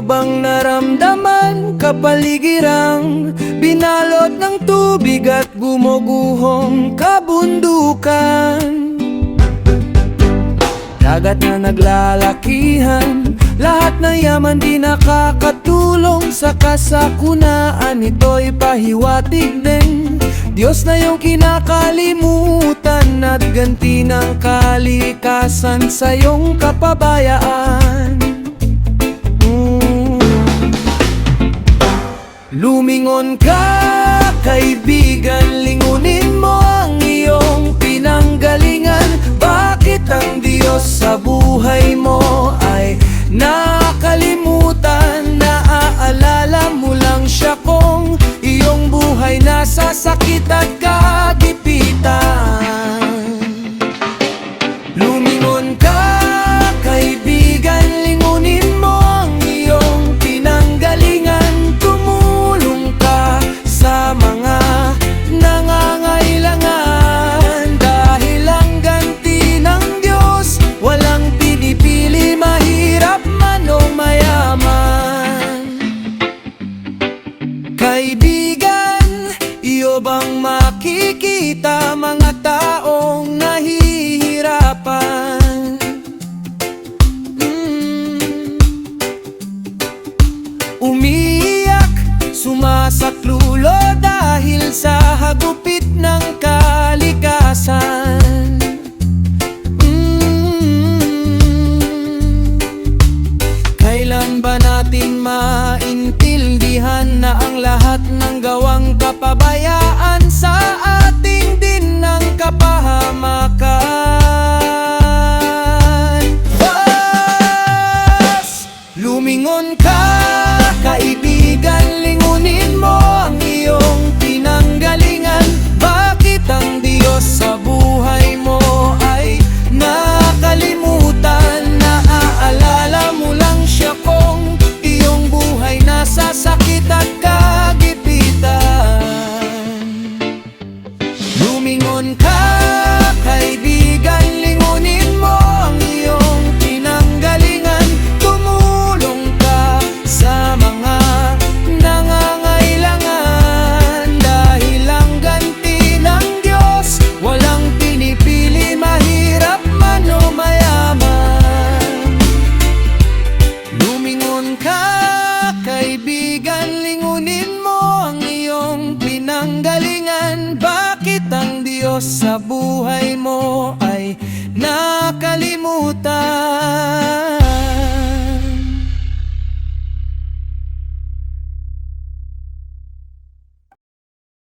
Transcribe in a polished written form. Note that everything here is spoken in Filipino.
bang naramdaman kapaligirang binalot ng tubig at gumuguhong kabundukan? Dagat na naglalakihan, lahat ng yaman di nakakatulong sa kasakunaan. Ito'y pahiwatig din, Diyos na iyong kinakalimutan at ganti ng kalikasan sa iyong kapabayaan. Lumingon ka, kaibigan, lingunin mo ang iyong pinanggalingan. Bakit ang Diyos sa buhay mo ay nakalimutan? Naaalala mo lang siya kung iyong buhay nasa sakit at kagipitan. Lumingon ka, kaibigan, lingunin mo ang iyong pinanggalingan. Tumulong ka sa mga nangangailangan, dahil ang ganti ng Diyos walang pinipili, mahirap man o mayaman. Kaibigan, iyo bang makikita mga taong nahihirapan? Umiiyak, sumasaklulo dahil sa hagupit ng kalikasan. Kailan ba natin maintindihan na ang lahat ng gawang kapabayaan sa ating din ng kapahamakan? Bas! Lumingon ka, kaibigan, lingunin mo ang iyong pinanggalingan. Bakit ang Diyos sa buhay mo ay nakalimutan? Naaalala mo lang siya kung iyong buhay nasa sakit at kagipitan. Lumingon ka, kaibigan, lingunin mo ang iyong pinanggalingan. Tumulong ka sa mga nangangailangan, dahil ang ganti ng Diyos walang pinipili, mahirap man o mayaman. Lumingon ka, kaibigan, lingunin mo ang iyong pinanggalingan. Bakit ang Diyos sa buhay mo